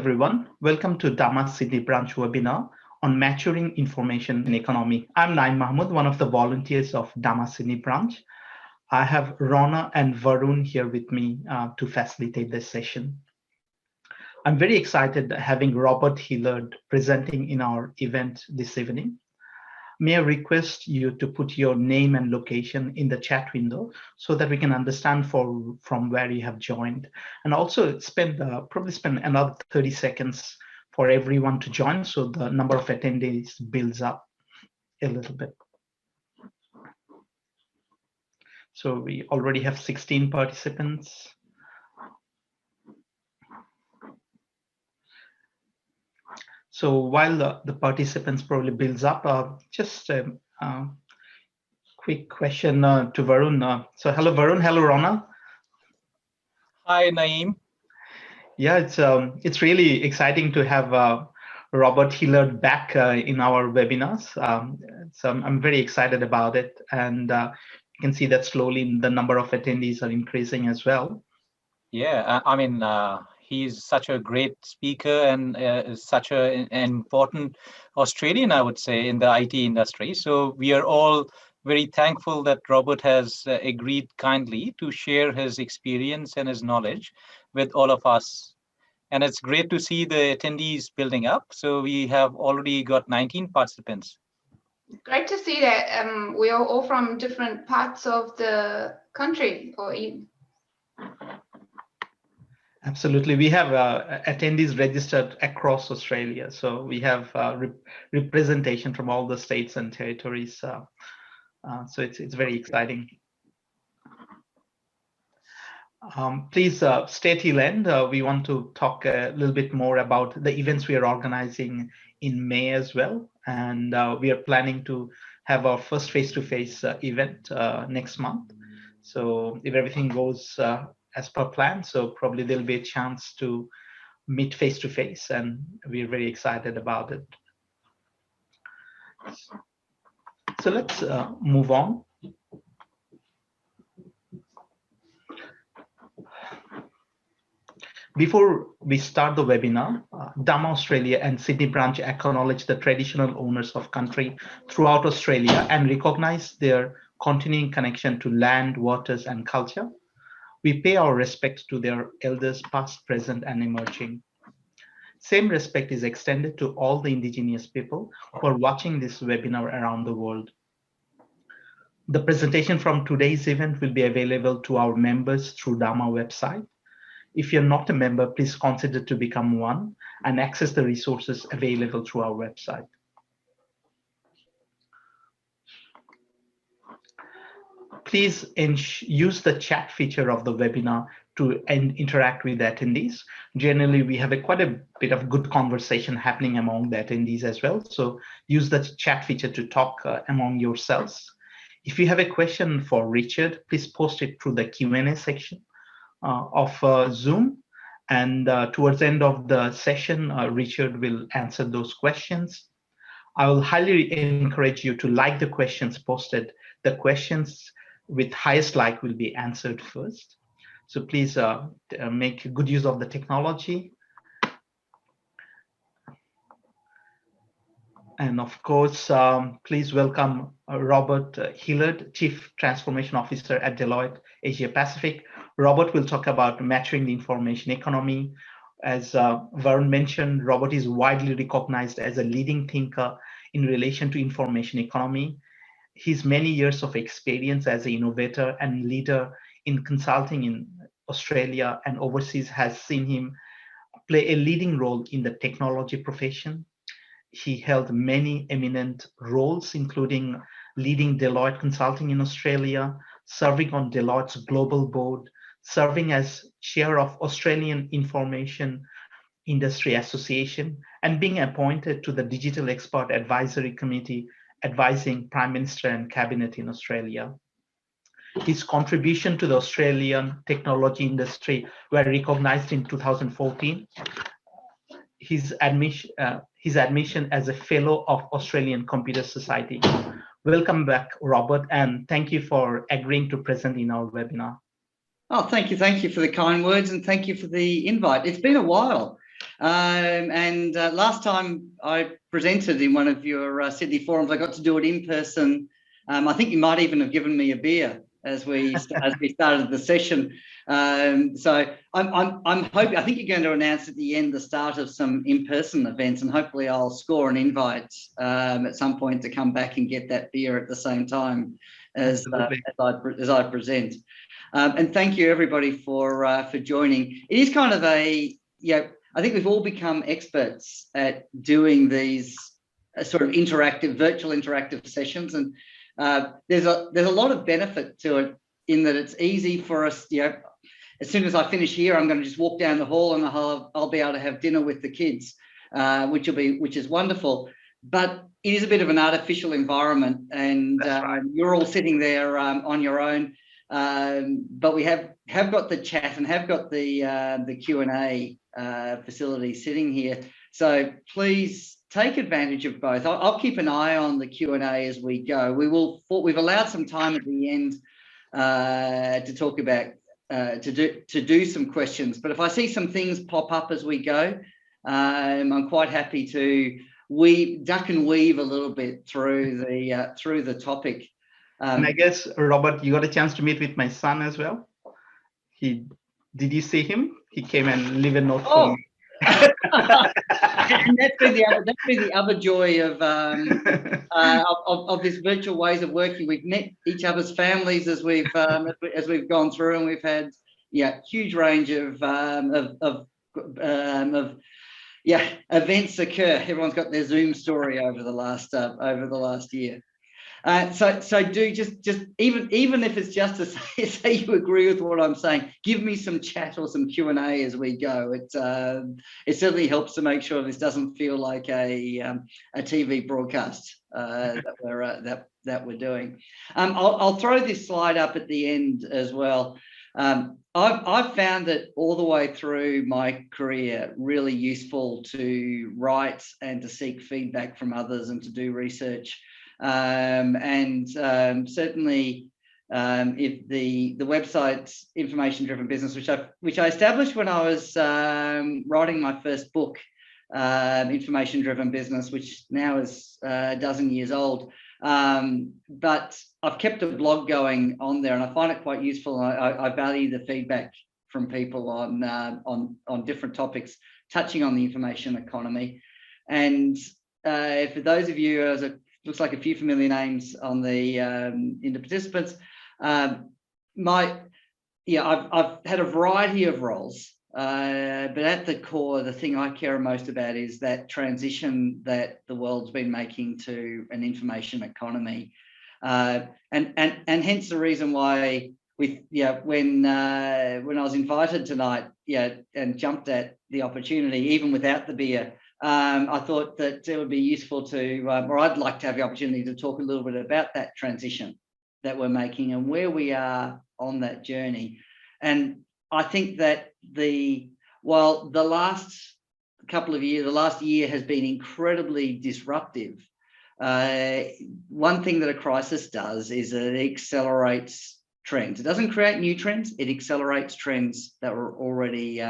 everyone. Welcome to Dhamma Sydney branch webinar on maturing information in economy. I'm Naim Mahmood, one of the volunteers of Dhamma Sydney branch. I have Rona and Varun here with me to facilitate this session. I'm very excited having Robert Hillard presenting in our event this evening. May I request you to put your name and location in the chat window so that we can understand from where you have joined, and also probably spend another 30 seconds for everyone to join so the number of attendees builds up a little bit. So we already have 16 participants. So while the participants probably builds up, just a quick question to Varun. So hello, Varun. Hello, Rona. Hi, Naeem. Yeah, it's really exciting to have Robert Hillard back in our webinars. So I'm very excited about it, and you can see that slowly the number of attendees are increasing as well. Yeah, I mean, he's such a great speaker and is such an important Australian, I would say, in the IT industry. So we are all very thankful that Robert has agreed kindly to share his experience and his knowledge with all of us. And it's great to see the attendees building up. So we have already got 19 participants. Great to see that we are all from different parts of the country or even. Absolutely. We have attendees registered across Australia. So we have representation from all the states and territories. So it's very exciting. Please stay till end. We want to talk a little bit more about the events we are organizing in May as well. And we are planning to have our first face-to-face event next month. So if everything goes as per plan, so probably there'll be a chance to meet face-to-face, and we're very excited about it. So let's move on. Before we start the webinar, Dhamma Australia and Sydney branch acknowledge the traditional owners of country throughout Australia and recognize their continuing connection to land, waters, and culture. We pay our respects to their elders past, present, and emerging. Same respect is extended to all the Indigenous people who are watching this webinar around the world. The presentation from today's event will be available to our members through Dhamma website. If you're not a member, please consider to become one and access the resources available through our website. Please use the chat feature of the webinar to interact with the attendees. Generally, we have quite a bit of good conversation happening among the attendees as well. So use the chat feature to talk among yourselves. If you have a question for Richard, please post it through the Q&A section of Zoom. And towards the end of the session, Richard will answer those questions. I will highly encourage you to like the questions posted. The questions with highest like will be answered first. So please make good use of the technology. And of course, please welcome Robert Hillard, Chief Transformation Officer at Deloitte Asia Pacific. Robert will talk about maturing the information economy. As Varun mentioned, Robert is widely recognized as a leading thinker in relation to information economy. His many years of experience as an innovator and leader in consulting in Australia and overseas has seen him play a leading role in the technology profession. He held many eminent roles, including leading Deloitte Consulting in Australia, serving on Deloitte's global board, serving as chair of Australian Information Industry Association, and being appointed to the Digital Expert Advisory Committee advising Prime Minister and Cabinet in Australia. His contribution to the Australian technology industry were recognized in 2014. His admission as a fellow of Australian Computer Society. Welcome back, Robert, and thank you for agreeing to present in our webinar. Oh, thank you for the kind words, and thank you for the invite. It's been a while. And last time I presented in one of your Sydney forums, I got to do it in person. I think you might even have given me a beer as we started the session. So I'm hoping. I think you're going to announce at the end the start of some in-person events, and hopefully I'll score an invite at some point to come back and get that beer at the same time as I present. And thank you everybody for joining. It is kind of I think we've all become experts at doing these sort of virtual interactive sessions, and there's a lot of benefit to it in that it's easy for us. As soon as I finish here, I'm going to just walk down the hall and I'll be able to have dinner with the kids, which is wonderful. But it is a bit of an artificial environment, and right. You're all sitting there on your own. But we have got the chat and have got the Q&A facility sitting here. So please take advantage of both. I'll keep an eye on the Q&A as we go. We've allowed some time at the end to talk about to do some questions. But if I see some things pop up as we go, I'm quite happy to duck and weave a little bit through the topic. And I guess, Robert, you got a chance to meet with my son as well. Did you see him? He came and leave a note for me. And that's been the other joy of this virtual ways of working. We've met each other's families as we've gone through, and we've had huge range of events occur. Everyone's got their Zoom story over the last year. So do just even if it's just to say you agree with what I'm saying, give me some chat or some Q&A as we go. It certainly helps to make sure this doesn't feel like a TV broadcast that we're doing. I'll throw this slide up at the end as well. I've found it all the way through my career really useful to write and to seek feedback from others and to do research. Certainly if the website Information Driven Business, which I established when I was writing my first book, Information Driven Business, which now is a dozen years old, but I've kept a blog going on there, and I find it quite useful. I value the feedback from people on different topics touching on the information economy. And for those of you, looks like a few familiar names on the in the participants. I've had a variety of roles, but at the core, the thing I care most about is that transition that the world's been making to an information economy, and hence the reason why when I was invited tonight, and jumped at the opportunity, even without the beer. I thought that it would be useful or I'd like to have the opportunity to talk a little bit about that transition that we're making and where we are on that journey. And I think that the last year has been incredibly disruptive. One thing that a crisis does is it accelerates trends. It doesn't create new trends, it accelerates trends that were already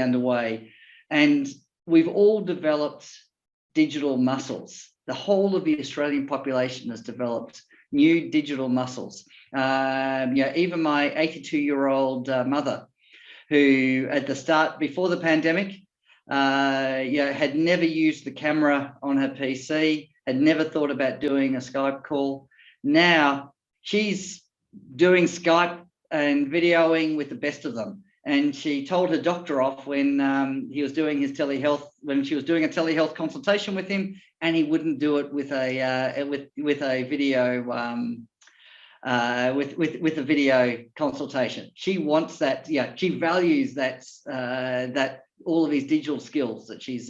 underway. And we've all developed digital muscles. The whole of the Australian population has developed new digital muscles. Even my 82-year-old mother, who at the start, before the pandemic, had never used the camera on her PC, had never thought about doing a Skype call. Now she's doing Skype and videoing with the best of them. And she told her doctor off when he was doing his telehealth, when she was doing a telehealth consultation with him, and he wouldn't do it with a video with a video consultation. She wants that. She values that all of his digital skills that she's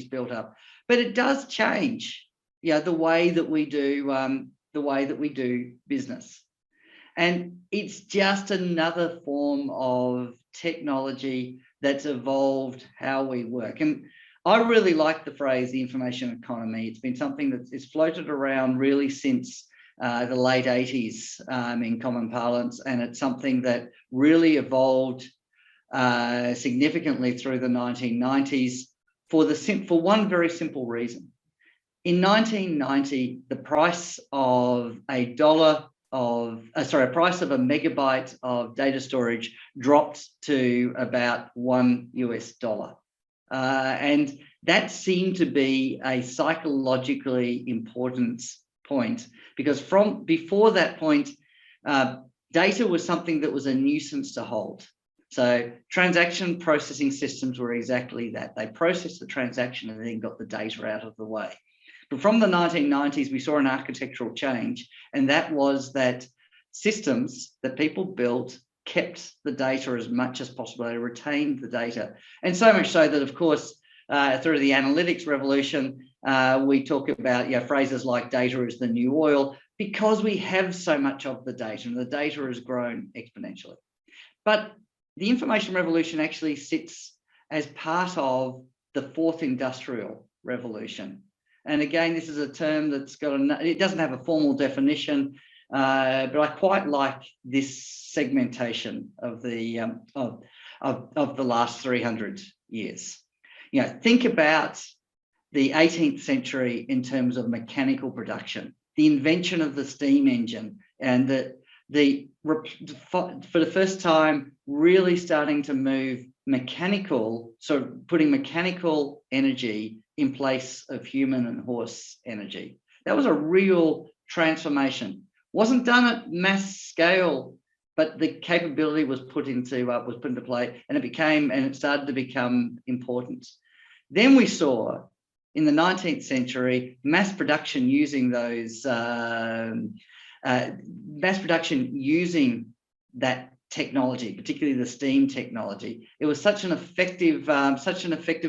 built up. But it does change, the way that we do business. And it's just another form of technology that's evolved how we work. And I really like the phrase the information economy. It's been something that is floated around really since the late 80s in common parlance. And it's something that really evolved significantly through the 1990s for one very simple reason. In 1990, the price of a megabyte of data storage dropped to about $1. And that seemed to be a psychologically important point, because from before that point, data was something that was a nuisance to hold. So transaction processing systems were exactly that. They processed the transaction and then got the data out of the way. But from the 1990s, we saw an architectural change, and that was that systems that people built kept the data as much as possible. They retained the data. And so much so that, of course, through the analytics revolution, we talk about phrases like data is the new oil, because we have so much of the data, and the data has grown exponentially. But the information revolution actually sits as part of the fourth industrial revolution. And again, this is a term that's it doesn't have a formal definition, but I quite like this segmentation of the last 300 years. Think about the 18th century in terms of mechanical production, the invention of the steam engine, and for the first time really starting to move mechanical, so putting mechanical energy in place of human and horse energy. That was a real transformation. Wasn't done at mass scale, but the capability was put into play, and it started to become important. Then we saw in the 19th century mass production using that technology, particularly the steam technology. It was such an effective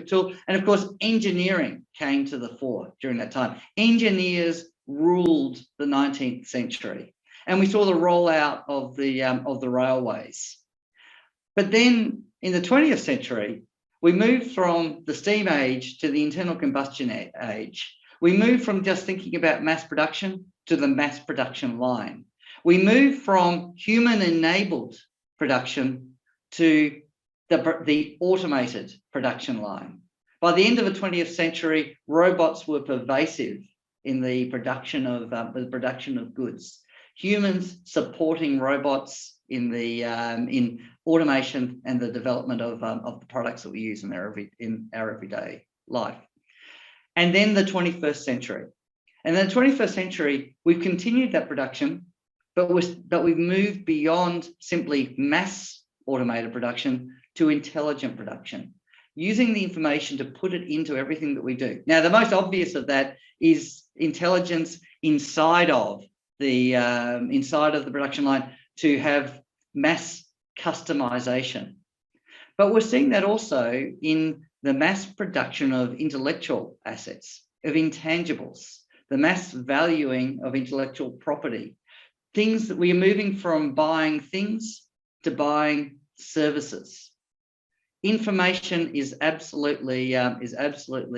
tool. And of course, engineering came to the fore during that time. Engineers ruled the 19th century, and we saw the rollout of the railways. But then in the 20th century, we moved from the steam age to the internal combustion age. We moved from just thinking about mass production to the mass production line. We moved from human-enabled production to the automated production line. By the end of the 20th century, robots were pervasive in the production of goods. Humans supporting robots in automation and the development of the products that we use in our everyday life. And then the 21st century. And in the 21st century, we've continued that production, but we've moved beyond simply mass automated production to intelligent production, using the information to put it into everything that we do. Now, the most obvious of that is intelligence inside of the production line to have mass customization. But we're seeing that also in the mass production of intellectual assets, of intangibles, the mass valuing of intellectual property. Things that we are moving from buying things to buying services. Information is absolutely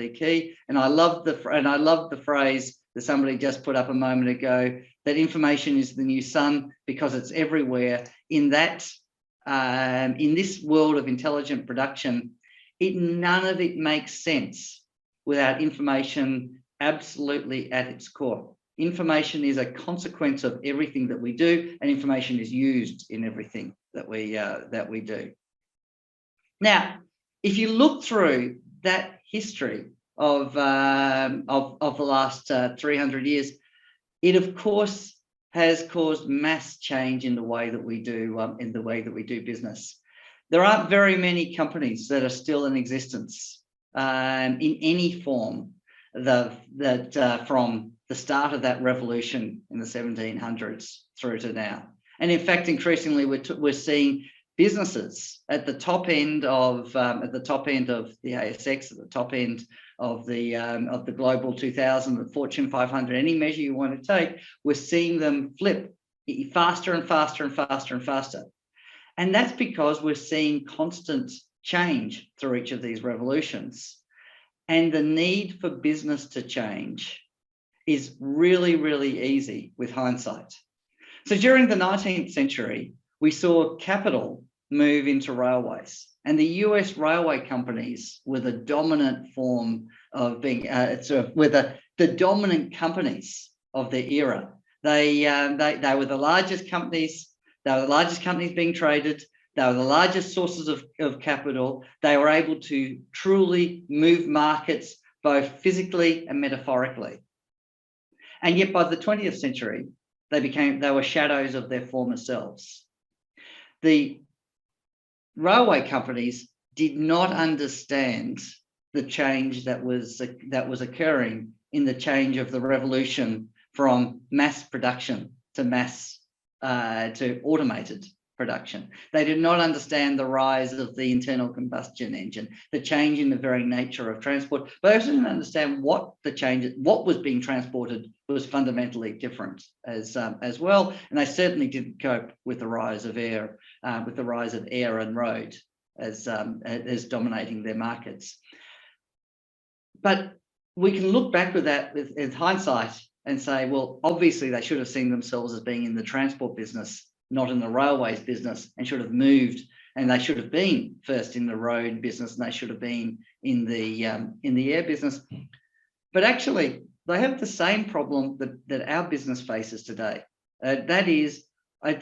key, and I love the phrase that somebody just put up a moment ago, that information is the new sun because it's everywhere. In this world of intelligent production, none of it makes sense without information absolutely at its core. Information is a consequence of everything that we do, and information is used in everything that we do. Now, if you look through that history of the last 300 years, it of course has caused mass change in the way that we do business. There aren't very many companies that are still in existence in any form that from the start of that revolution in the 1700s through to now. And in fact, increasingly we're seeing businesses at the top end of the ASX, at the top end of the Global 2000, the Fortune 500, any measure you want to take, we're seeing them flip faster and faster and faster and faster. And that's because we're seeing constant change through each of these revolutions. And the need for business to change is really, really easy with hindsight. So during the 19th century, we saw capital move into railways. And the US railway companies were the dominant form of being, were the dominant companies of their era. They were the largest companies. They were the largest companies being traded. They were the largest sources of capital. They were able to truly move markets both physically and metaphorically. And yet by the 20th century, they were shadows of their former selves. The railway companies did not understand the change that was occurring in the change of the revolution from mass production to automated production. They did not understand the rise of the internal combustion engine, the change in the very nature of transport, but they also didn't understand what was being transported was fundamentally different as well. And they certainly didn't cope with the rise of air, and road as dominating their markets. But we can look back with that with hindsight and say, well, obviously they should have seen themselves as being in the transport business, not in the railways business, and should have moved, and they should have been first in the road business, and they should have been in the air business. But actually, they have the same problem that our business faces today. That is, I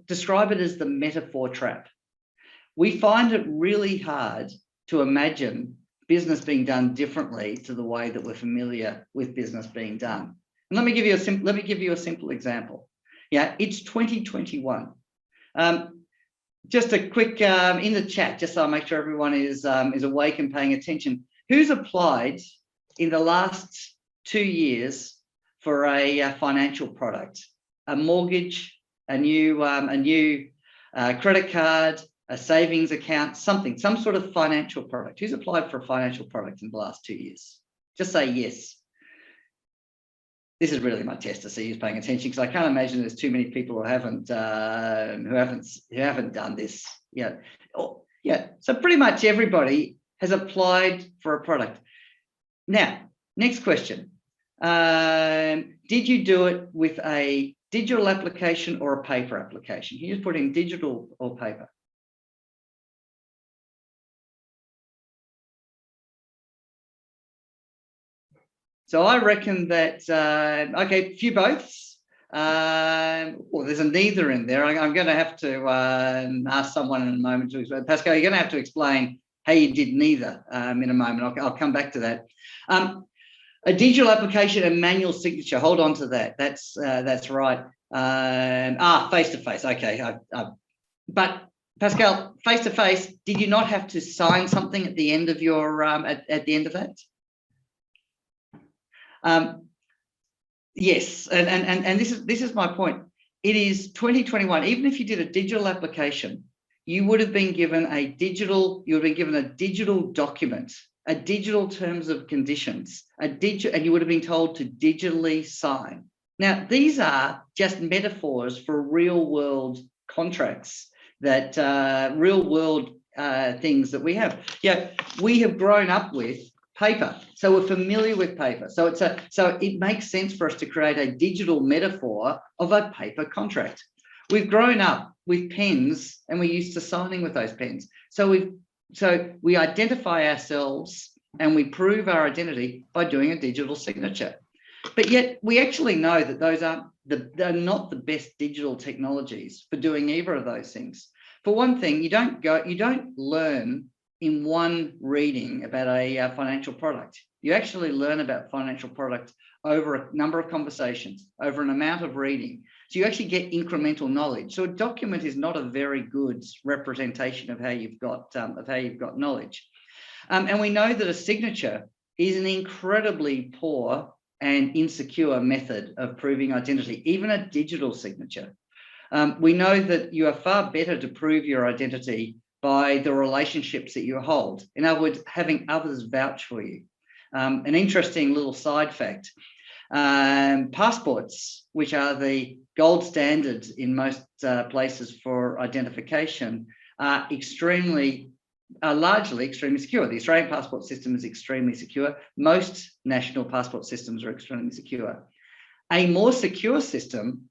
describe it as the metaphor trap. We find it really hard to imagine business being done differently to the way that we're familiar with business being done. And let me give you a simple example. Yeah, it's 2021. Just a quick in the chat, just so I make sure everyone is awake and paying attention. Who's applied in the last 2 years for a financial product, a mortgage, a new credit card, a savings account, some sort of financial product? Who's applied for a financial product in the last 2 years? Just say yes. This is really my test to see who's paying attention, because I can't imagine there's too many people who haven't done this yet. Oh, yeah, so pretty much everybody has applied for a product. Now, next question. Did you do it with a digital application or a paper application? Can you just put in digital or paper? So I reckon that, okay, a few boths. Well, there's a neither in there. I'm going to have to ask someone in a moment to explain. Pascal, you're going to have to explain how you did neither in a moment. I'll come back to that. A digital application and manual signature. Hold on to that. That's right. Face-to-face. Okay. But Pascal, face-to-face, did you not have to sign something at the end of your at the end of that? Yes, and this is my point. It is 2021. Even if you did a digital application, you would have been given a digital document, a digital terms of conditions, and you would have been told to digitally sign. Now, these are just metaphors for real world contracts, that real world things that we have. Yeah, we have grown up with paper, so we're familiar with paper. So it makes sense for us to create a digital metaphor of a paper contract. We've grown up with pens, and we're used to signing with those pens. So we identify ourselves and we prove our identity by doing a digital signature. But yet we actually know that they're not the best digital technologies for doing either of those things. For one thing, you don't learn in one reading about a financial product. You actually learn about financial products over a number of conversations, over an amount of reading. So you actually get incremental knowledge. So a document is not a very good representation of how you've got knowledge. And we know that a signature is an incredibly poor and insecure method of proving identity, even a digital signature. We know that you are far better to prove your identity by the relationships that you hold. In other words, having others vouch for you. An interesting little side fact, passports, which are the gold standard in most places for identification, are largely extremely secure. The Australian passport system is extremely secure. Most national passport systems are extremely secure. A more secure system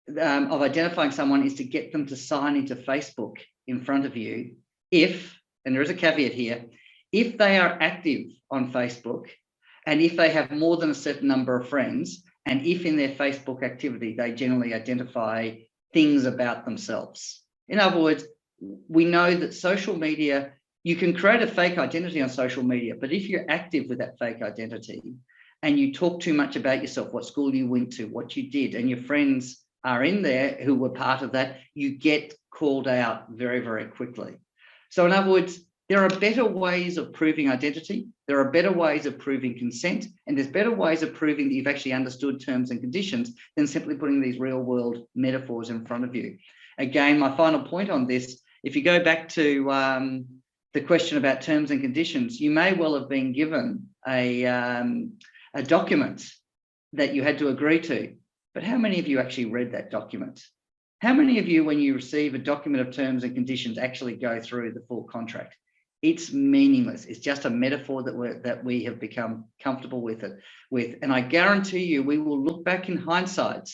of identifying someone is to get them to sign into Facebook in front of you if, and there is a caveat here, if they are active on Facebook, and if they have more than a certain number of friends, and if in their Facebook activity they generally identify things about themselves. In other words, we know that social media, you can create a fake identity on social media, but if you're active with that fake identity and you talk too much about yourself, what school you went to, what you did, and your friends are in there who were part of that, you get called out very, very quickly. So in other words, there are better ways of proving identity. There are better ways of proving consent, and there's better ways of proving that you've actually understood terms and conditions than simply putting these real world metaphors in front of you. Again, my final point on this, if you go back to the question about terms and conditions, you may well have been given a document that you had to agree to, but how many of you actually read that document? How many of you, when you receive a document of terms and conditions, actually go through the full contract? It's meaningless. It's just a metaphor that we have become comfortable with it. And I guarantee you, we will look back in hindsight,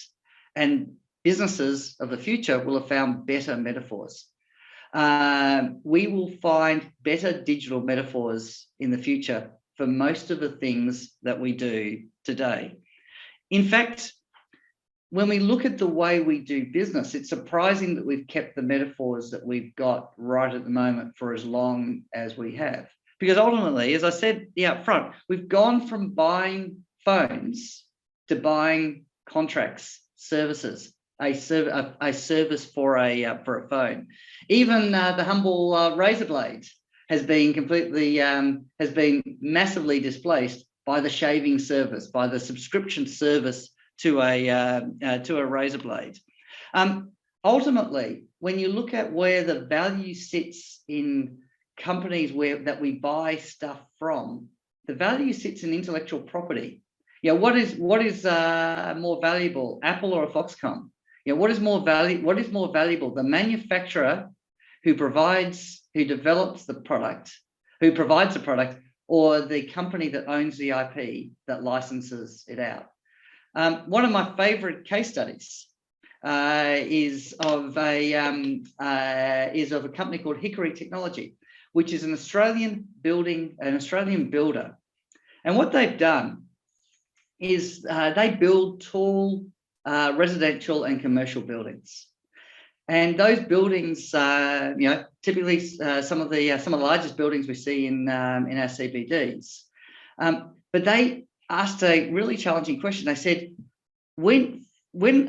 and businesses of the future will have found better metaphors. We will find better digital metaphors in the future for most of the things that we do today. In fact, when we look at the way we do business, it's surprising that we've kept the metaphors that we've got right at the moment for as long as we have. Because ultimately, as I said up front, we've gone from buying phones to buying contracts, services, a service for a phone. Even the humble razor blade has been massively displaced by the shaving service, by the subscription service to a razor blade. Ultimately, when you look at where the value sits in companies that we buy stuff from, the value sits in intellectual property. What is more valuable, Apple or a Foxconn? What is more valuable, the manufacturer who develops the product, who provides the product, or the company that owns the IP that licenses it out? One of my favorite case studies is of a company called Hickory Technology, which is an Australian builder. And what they've done is they build tall residential and commercial buildings. And those buildings, typically some of the largest buildings we see in our CBDs. But they asked a really challenging question. They said, when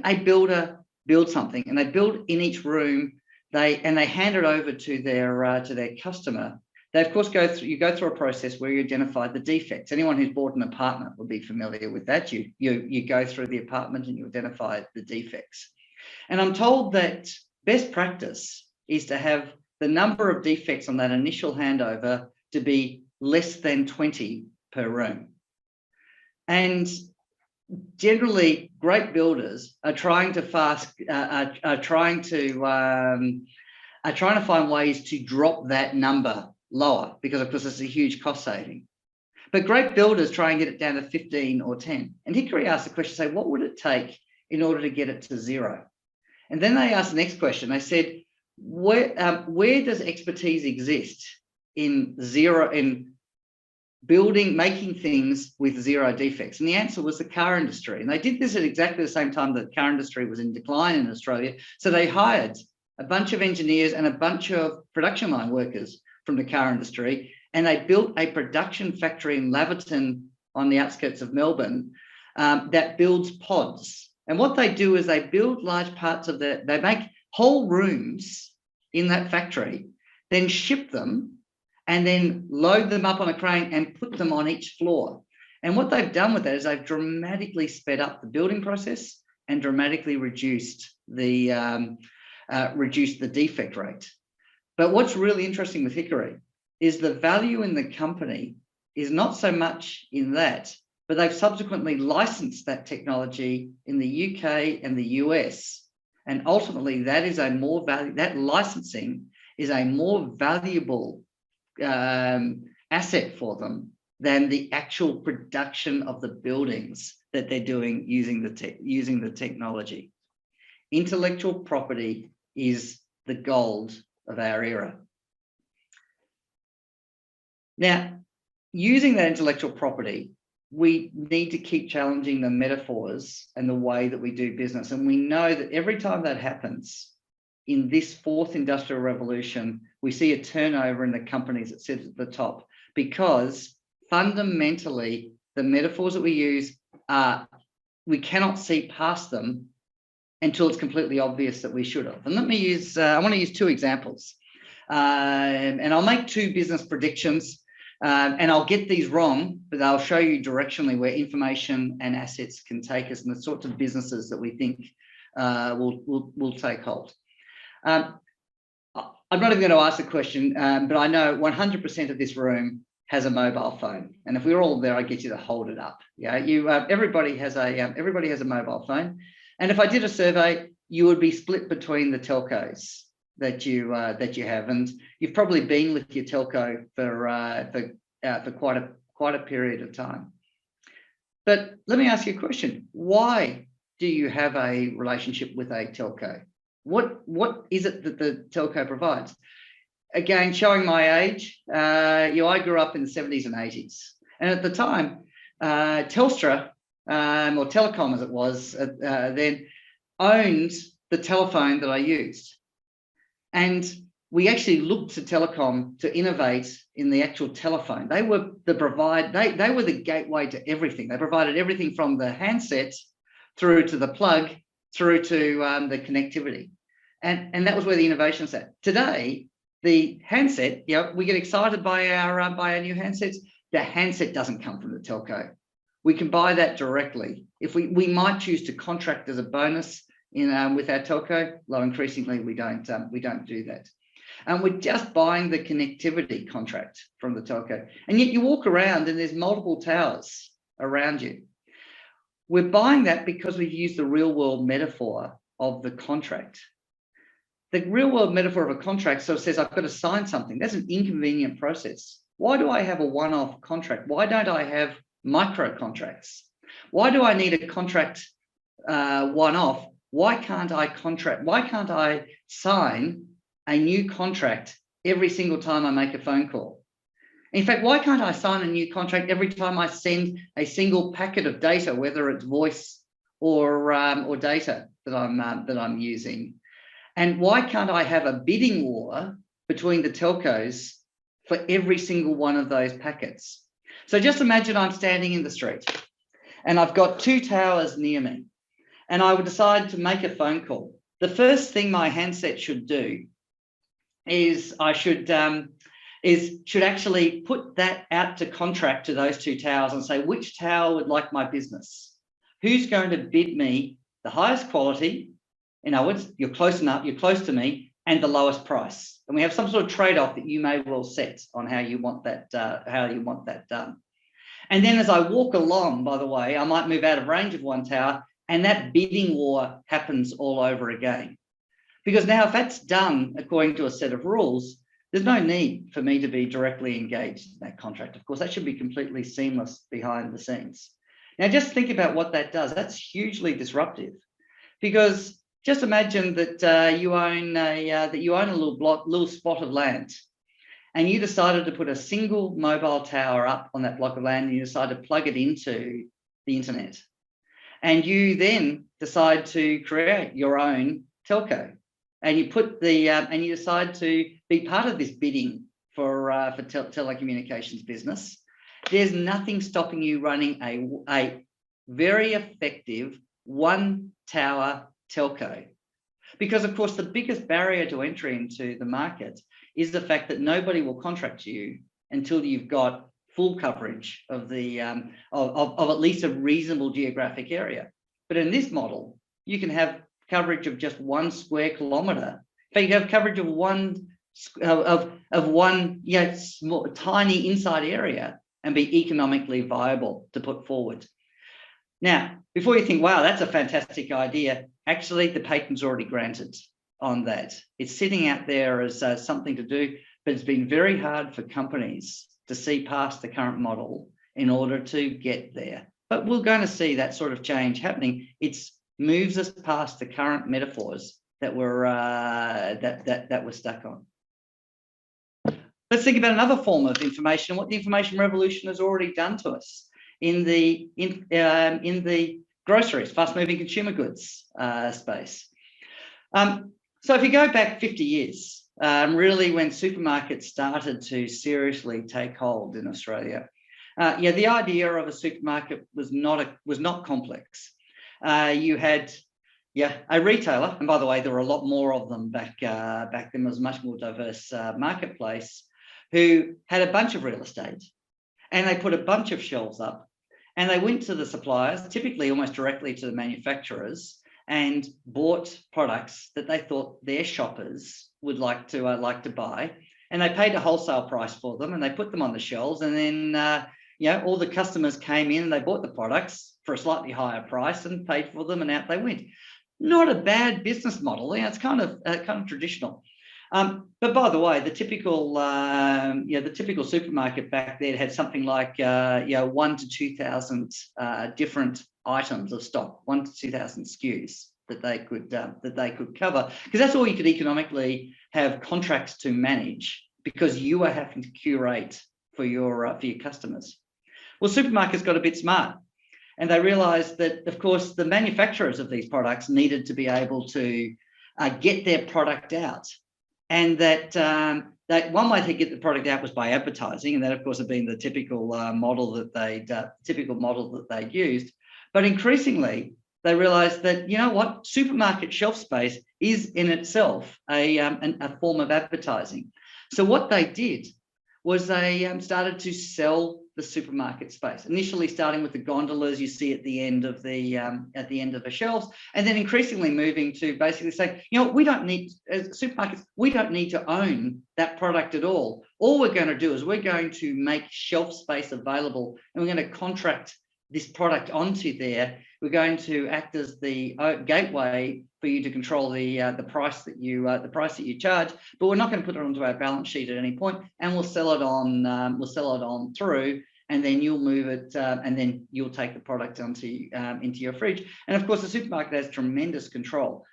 a builder builds something and they build in each room, they hand it over to their customer, they of course go through a process where you identify the defects. Anyone who's bought an apartment will be familiar with that. You go through the apartment and you identify the defects. And I'm told that best practice is to have the number of defects on that initial handover to be less than 20 per room. And generally, great builders are trying to find ways to drop that number lower, because of course it's a huge cost saving. But great builders try and get it down to 15 or 10. And Hickory asked the question, say, what would it take in order to get it to 0? And then they asked the next question. They said, where does expertise exist in making things with 0 defects? And the answer was the car industry. And they did this at exactly the same time that the car industry was in decline in Australia. So they hired a bunch of engineers and a bunch of production line workers from the car industry, and they built a production factory in Laverton on the outskirts of Melbourne that builds pods. And what they do is they build large parts of they make whole rooms in that factory, then ship them, and then load them up on a crane and put them on each floor. And what they've done with that is they've dramatically sped up the building process and dramatically reduced the defect rate. But what's really interesting with Hickory is the value in the company is not so much in that, but they've subsequently licensed that technology in the UK and the US. And ultimately, that licensing is a more valuable asset for them than the actual production of the buildings that they're doing using the technology. Intellectual property is the gold of our era. Now, using that intellectual property, we need to keep challenging the metaphors and the way that we do business. And we know that every time that happens in this fourth industrial revolution, we see a turnover in the companies that sit at the top, because fundamentally the metaphors that we use we cannot see past them until it's completely obvious that we should have. And let me use, I want to use two examples. And I'll make two business predictions, and I'll get these wrong, but I'll show you directionally where information and assets can take us and the sorts of businesses that we think will take hold. I'm not even going to ask the question, but I know 100% of this room has a mobile phone, and if we were all there, I'd get you to hold it up. Yeah, everybody has a mobile phone, and if I did a survey, you would be split between the telcos that you have, and you've probably been with your telco for quite a period of time. But let me ask you a question: why do you have a relationship with a telco? What is it that the telco provides? Again, showing my age, I grew up in the 70s and 80s, and at the time, Telstra, or Telecom as it was then, owned the telephone that I used. And we actually looked to Telecom to innovate in the actual telephone. They were they were the gateway to everything. They provided everything from the handset through to the plug, through to the connectivity. And that was where the innovation sat. Today, the handset, we get excited by our new handsets. The handset doesn't come from the telco. We can buy that directly. If we might choose to contract as a bonus with our telco, though increasingly we don't do that. And we're just buying the connectivity contract from the telco. And yet you walk around and there's multiple towers around you. We're buying that because we've used the real world metaphor of the contract. The real world metaphor of a contract sort of says, I've got to sign something. That's an inconvenient process. Why do I have a one-off contract? Why don't I have micro contracts? Why do I need a contract one-off? Why can't I sign a new contract every single time I make a phone call? In fact, why can't I sign a new contract every time I send a single packet of data, whether it's voice or data that I'm using? And why can't I have a bidding war between the telcos for every single one of those packets? So just imagine I'm standing in the street and I've got two towers near me, and I would decide to make a phone call. The first thing my handset should do is I should actually put that out to contract to those two towers and say, which tower would like my business? Who's going to bid me the highest quality? In other words, you're close enough, you're close to me, and the lowest price. And we have some sort of trade-off that you may well set on how you want that done. And then as I walk along, by the way, I might move out of range of one tower, and that bidding war happens all over again. Because now if that's done according to a set of rules, there's no need for me to be directly engaged in that contract. Of course, that should be completely seamless behind the scenes. Now, just think about what that does. That's hugely disruptive, because just imagine that you own a little spot of land, and you decided to put a single mobile tower up on that block of land, and you decide to plug it into the internet, and you then decide to create your own telco, and you put and you decide to be part of this bidding for telecommunications business. There's nothing stopping you running a very effective one tower telco, because of course the biggest barrier to entry into the market is the fact that nobody will contract you until you've got full coverage of the of at least a reasonable geographic area. But in this model, you can have coverage of just 1 square kilometre. In fact, you have coverage of one small, tiny inside area and be economically viable to put forward. Now, before you think, wow, that's a fantastic idea, actually the patent's already granted on that. It's sitting out there as something to do, but it's been very hard for companies to see past the current model in order to get there. But we're going to see that sort of change happening. It moves us past the current metaphors that we're stuck on. Let's think about another form of information and what the information revolution has already done to us in the groceries, fast-moving consumer goods space. So if you go back 50 years, really when supermarkets started to seriously take hold in Australia, the idea of a supermarket was not complex. You had a retailer, and by the way, there were a lot more of them back then. It was a much more diverse marketplace, who had a bunch of real estate, and they put a bunch of shelves up, and they went to the suppliers, typically almost directly to the manufacturers, and bought products that they thought their shoppers would like to buy, and they paid a wholesale price for them, and they put them on the shelves, and then all the customers came in and they bought the products for a slightly higher price and paid for them, and out they went. Not a bad business model. It's kind of traditional. But by the way, the typical supermarket back then had something like 1,000 to 2,000 different items of stock, 1,000 to 2,000 SKUs that they could cover, because that's all you could economically have contracts to manage, because you are having to curate for your customers. Well, supermarkets got a bit smart, and they realised that, of course, the manufacturers of these products needed to be able to get their product out. And that one way to get the product out was by advertising, and that, of course, had been the typical model that they'd used. But increasingly, they realised that, you know what, supermarket shelf space is in itself a form of advertising. So what they did was they started to sell the supermarket space, initially starting with the gondolas you see at the end of the shelves, and then increasingly moving to basically saying, we don't need, as supermarkets, we don't need to own that product at all. All we're going to do is we're going to make shelf space available, and we're going to contract this product onto there. We're going to act as the gateway for you to control the price that you charge, but we're not going to put it onto our balance sheet at any point, and we'll sell it on through, and then you'll move it, and then you'll take the product into your fridge. And of course, the supermarket has tremendous control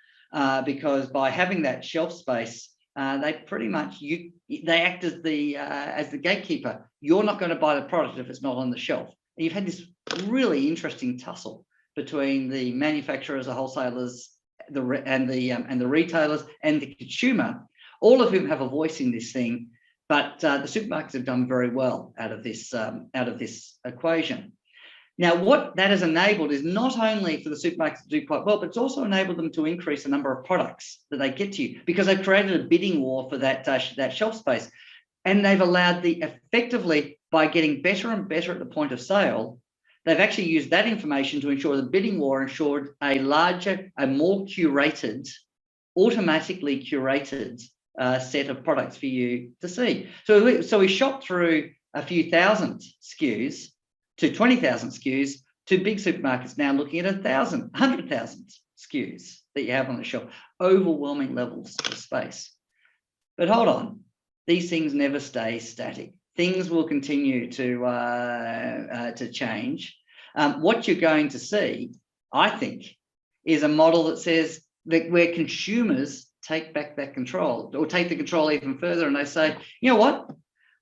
because by having that shelf space, they pretty much they act as the gatekeeper. You're not going to buy the product if it's not on the shelf. And you've had this really interesting tussle between the manufacturers, the wholesalers, and the retailers and the consumer, all of whom have a voice in this thing. But the supermarkets have done very well out of this equation. Now, what that has enabled is not only for the supermarkets to do quite well, but it's also enabled them to increase the number of products that they get to you, because they've created a bidding war for that shelf space, and they've allowed effectively, by getting better and better at the point of sale, they've actually used that information to ensure the bidding war ensured a larger, a more curated, automatically curated set of products for you to see. So we shot through a few thousand SKUs to 20,000 SKUs to big supermarkets now looking at 1,000, 100,000 SKUs that you have on the shelf, overwhelming levels of space. But hold on, these things never stay static. Things will continue to change. What you're going to see, I think, is a model that says that where consumers take back that control, or take the control even further, and they say, you know what?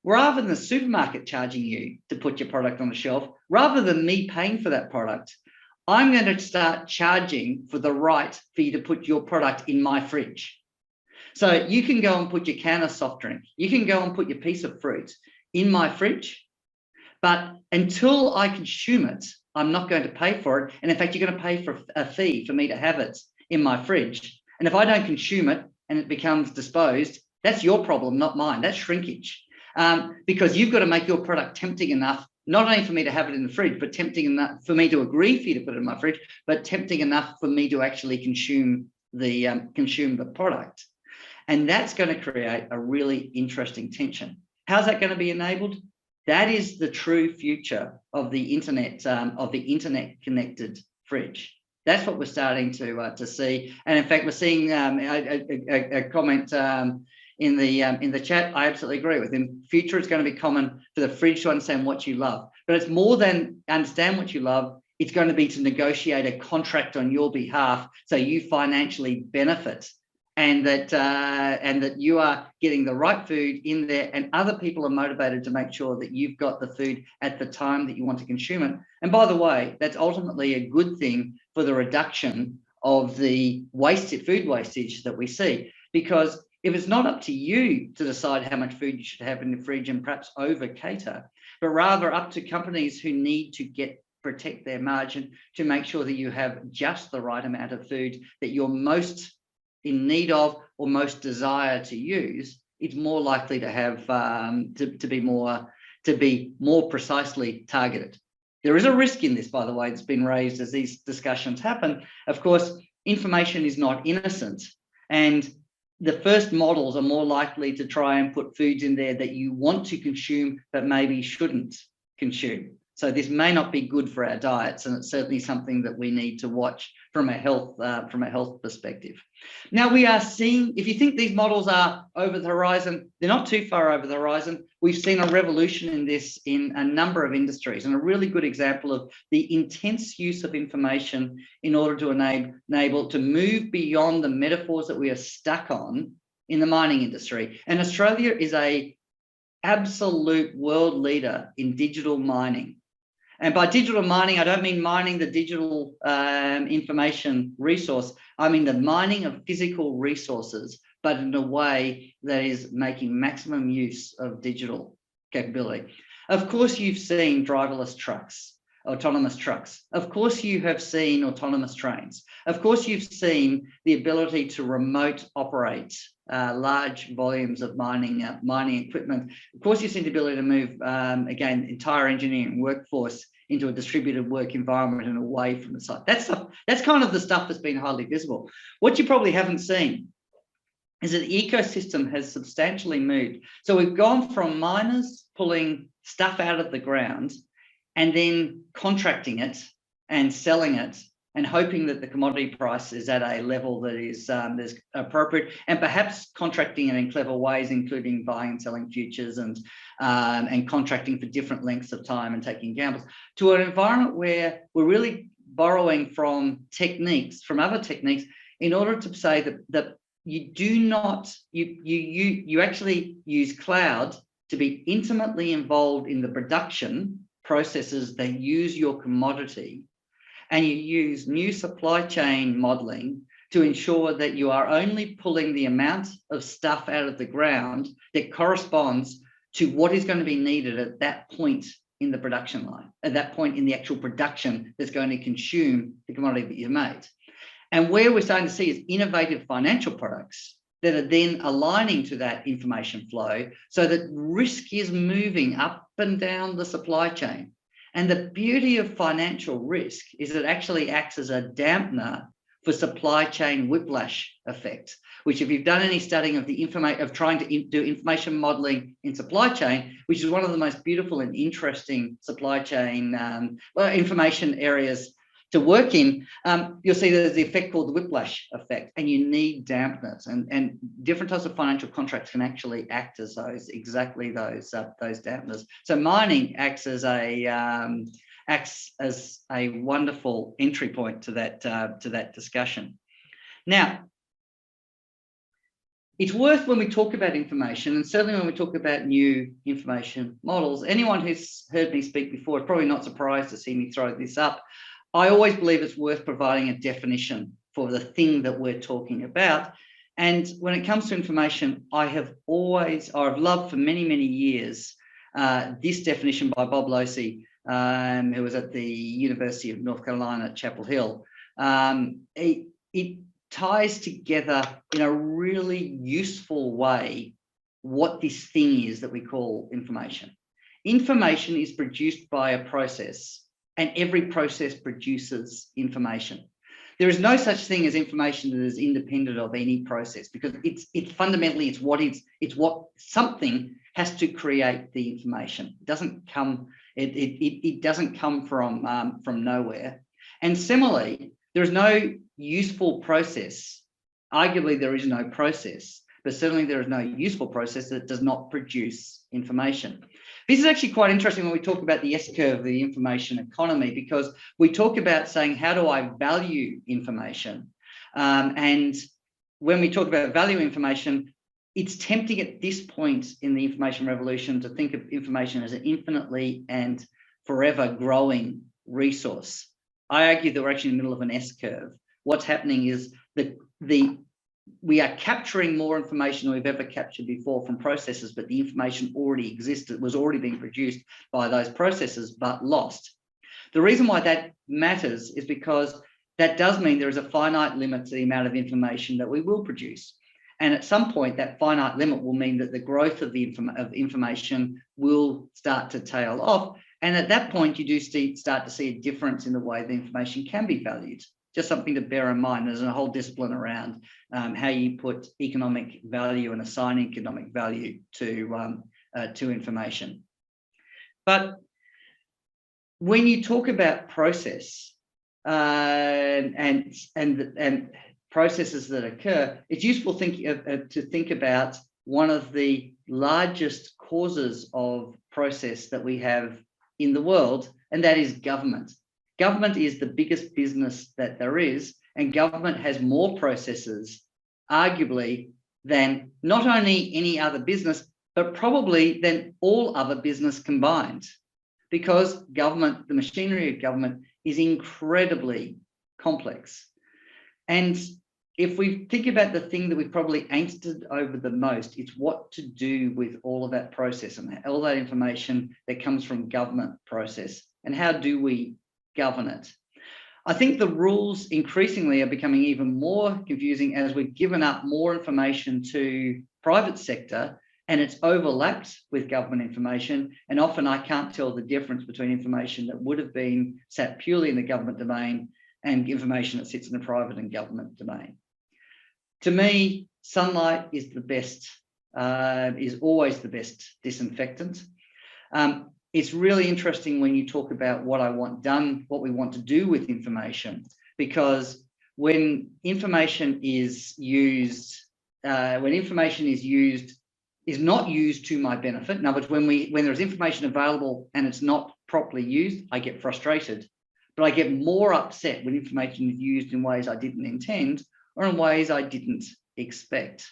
Rather than the supermarket charging you to put your product on the shelf, rather than me paying for that product, I'm going to start charging for the right for you to put your product in my fridge. So you can go and put your can of soft drink, you can go and put your piece of fruit in my fridge, but until I consume it, I'm not going to pay for it. And in fact, you're going to pay for a fee for me to have it in my fridge. And if I don't consume it and it becomes disposed, that's your problem, not mine. That's shrinkage. Because you've got to make your product tempting enough, not only for me to have it in the fridge, but tempting enough for me to agree for you to put it in my fridge, but tempting enough for me to actually consume the product. And that's going to create a really interesting tension. How's that going to be enabled? That is the true future of the internet connected fridge. That's what we're starting to see. And in fact, we're seeing a comment in the chat. I absolutely agree with. In future, it's going to be common for the fridge to understand what you love. But it's more than understand what you love. It's going to be to negotiate a contract on your behalf so you financially benefit and that you are getting the right food in there, and other people are motivated to make sure that you've got the food at the time that you want to consume it. And by the way, that's ultimately a good thing for the reduction of the food wastage that we see, because if it's not up to you to decide how much food you should have in the fridge and perhaps over cater, but rather up to companies who need to protect their margin to make sure that you have just the right amount of food that you're most in need of or most desire to use, it's more likely to have to be more precisely targeted. There is a risk in this, by the way, that's been raised as these discussions happen. Of course, information is not innocent, and the first models are more likely to try and put foods in there that you want to consume but maybe shouldn't consume. So this may not be good for our diets, and it's certainly something that we need to watch from a health perspective. Now, we are seeing, if you think these models are over the horizon, they're not too far over the horizon. We've seen a revolution in this in a number of industries, and a really good example of the intense use of information in order to enable to move beyond the metaphors that we are stuck on in the mining industry. And Australia is an absolute world leader in digital mining. And by digital mining, I don't mean mining the digital information resource. I mean the mining of physical resources, but in a way that is making maximum use of digital capability. Of course, you've seen driverless trucks, autonomous trucks. Of course, you have seen autonomous trains. Of course, you've seen the ability to remote operate large volumes of mining equipment. Of course, you've seen the ability to move, again, entire engineering workforce into a distributed work environment and away from the site. That's kind of the stuff that's been highly visible. What you probably haven't seen is that the ecosystem has substantially moved. So we've gone from miners pulling stuff out of the ground and then contracting it and selling it and hoping that the commodity price is at a level that is appropriate, and perhaps contracting it in clever ways, including buying and selling futures and contracting for different lengths of time and taking gambles, to an environment where we're really borrowing from other techniques, in order to say that you actually use cloud to be intimately involved in the production processes that use your commodity, and you use new supply chain modeling to ensure that you are only pulling the amount of stuff out of the ground that corresponds to what is going to be needed at that point in the production line, at that point in the actual production that's going to consume the commodity that you've made. And where we're starting to see is innovative financial products that are then aligning to that information flow, so that risk is moving up and down the supply chain. And the beauty of financial risk is it actually acts as a dampener for supply chain whiplash effect, which, if you've done any studying of trying to do information modeling in supply chain, which is one of the most beautiful and interesting supply chain information areas to work in, you'll see there's the effect called the whiplash effect, and you need dampeners, and different types of financial contracts can actually act as those dampeners. So mining acts as a wonderful entry point to that discussion. Now, it's worth, when we talk about information, and certainly when we talk about new information models, anyone who's heard me speak before is probably not surprised to see me throw this up. I always believe it's worth providing a definition for the thing that we're talking about. And when it comes to information, I've loved for many, many years this definition by Bob Losey, who was at the University of North Carolina at Chapel Hill. It ties together in a really useful way what this thing is that we call information. Information is produced by a process, and every process produces information. There is no such thing as information that is independent of any process, because it's fundamentally what something has to create the information. It doesn't come from nowhere. And similarly, there is no useful process. Arguably, there is no process, but certainly there is no useful process that does not produce information. This is actually quite interesting when we talk about the S-curve of the information economy, because we talk about saying, how do I value information? And when we talk about value information, it's tempting at this point in the information revolution to think of information as an infinitely and forever growing resource. I argue that we're actually in the middle of an S-curve. What's happening is that we are capturing more information than we've ever captured before from processes, but the information already existed, was already being produced by those processes, but lost. The reason why that matters is because that does mean there is a finite limit to the amount of information that we will produce. And at some point, that finite limit will mean that the growth of the information will start to tail off. And at that point, you do start to see a difference in the way the information can be valued. Just something to bear in mind. There's a whole discipline around how you put economic value and assign economic value to information. But when you talk about process and processes that occur, it's useful to think about one of the largest causes of process that we have in the world, and that is government. Government is the biggest business that there is, and government has more processes, arguably, than not only any other business, but probably than all other business combined. Because government, the machinery of government, is incredibly complex. And if we think about the thing that we've probably angsted over the most, it's what to do with all of that process and all that information that comes from government process, and how do we govern it. I think the rules increasingly are becoming even more confusing as we've given up more information to private sector, and it's overlapped with government information. And often I can't tell the difference between information that would have been sat purely in the government domain and information that sits in the private and government domain. To me, sunlight is the best, is always the best disinfectant. It's really interesting when you talk about what I want done, what we want to do with information, because when information is used, is not used to my benefit. In other words, when there's information available and it's not properly used, I get frustrated. But I get more upset when information is used in ways I didn't intend or in ways I didn't expect.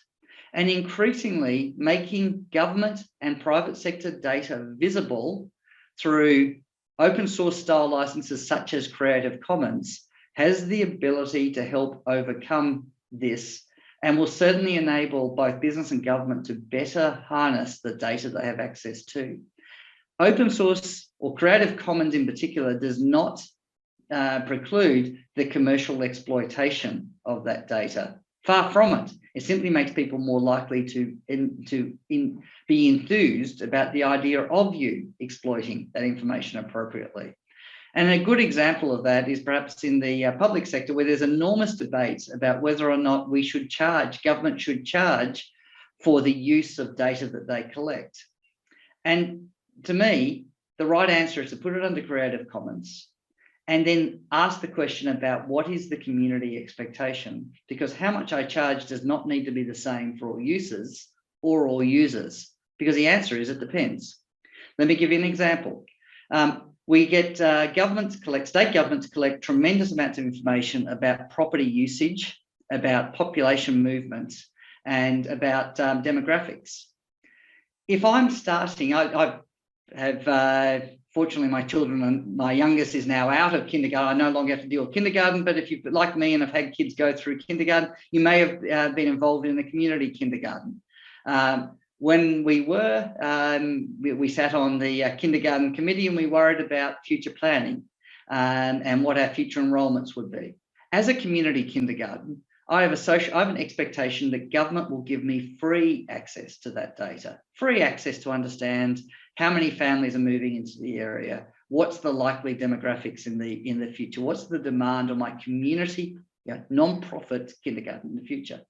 And increasingly, making government and private sector data visible through open source style licenses such as Creative Commons has the ability to help overcome this, and will certainly enable both business and government to better harness the data they have access to. Open source, or Creative Commons in particular, does not preclude the commercial exploitation of that data. Far from it. It simply makes people more likely to be enthused about the idea of you exploiting that information appropriately. And a good example of that is perhaps in the public sector, where there's enormous debates about whether or not we should charge, government should charge for the use of data that they collect. And to me, the right answer is to put it under Creative Commons and then ask the question about what is the community expectation, because how much I charge does not need to be the same for all users or all users, because the answer is it depends. Let me give you an example. We get state governments collect tremendous amounts of information about property usage, about population movements, and about demographics. If I'm starting, I have fortunately my children, and my youngest is now out of kindergarten. I no longer have to deal with kindergarten, but if you're like me and have had kids go through kindergarten, you may have been involved in the community kindergarten. When we were, we sat on the kindergarten committee, and we worried about future planning and what our future enrolments would be. As a community kindergarten, I have an expectation that government will give me free access to that data, free access to understand how many families are moving into the area, what's the likely demographics in the future, what's the demand on my community, non-profit kindergarten in the future.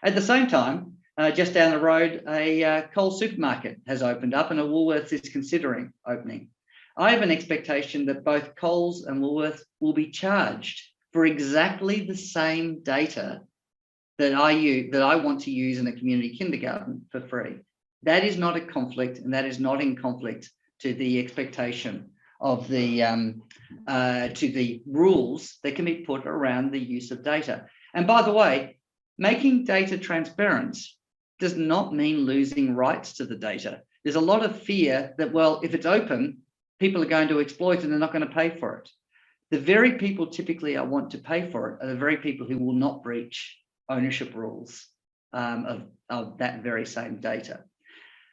At the same time, just down the road, a Coles supermarket has opened up, and a Woolworths is considering opening. I have an expectation that both Coles and Woolworths will be charged for exactly the same data that I want to use in a community kindergarten for free. That is not a conflict, and that is not in conflict to the expectation of the rules that can be put around the use of data. And by the way, Making data transparent does not mean losing rights to the data. There's a lot of fear that, well, if it's open, people are going to exploit it and they're not going to pay for it. The very people typically I want to pay for it are the very people who will not breach ownership rules of that very same data.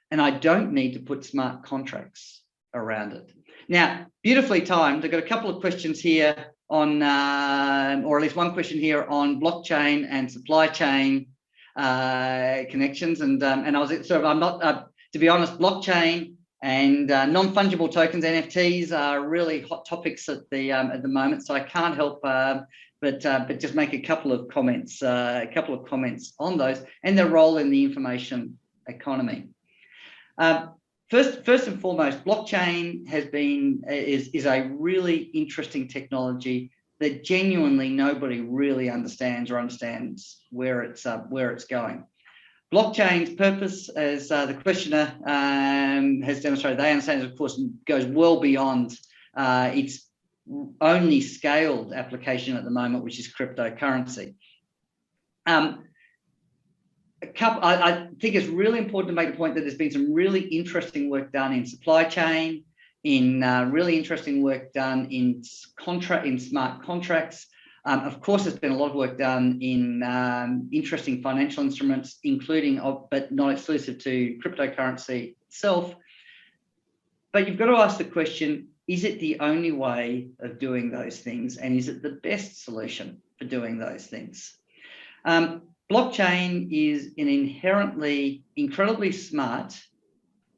And I don't need to put smart contracts around it. Now, beautifully timed, I've got a couple of questions here on, or at least one question here on blockchain and supply chain connections. And I was sort of, I'm not, to be honest, blockchain and non-fungible tokens, NFTs, are really hot topics at the moment. So I can't help but just make a couple of comments on those and their role in the information economy. First and foremost, blockchain is a really interesting technology that genuinely nobody really understands where it's going. Blockchain's purpose, as the questioner has demonstrated, they understand, of course, goes well beyond its only scaled application at the moment, which is cryptocurrency. I think it's really important to make the point that there's been some really interesting work done in supply chain, in really interesting work done in smart contracts. Of course, there's been a lot of work done in interesting financial instruments, including, but not exclusive to cryptocurrency itself. But you've got to ask the question, is it the only way of doing those things? And is it the best solution for doing those things? Blockchain is an inherently incredibly smart,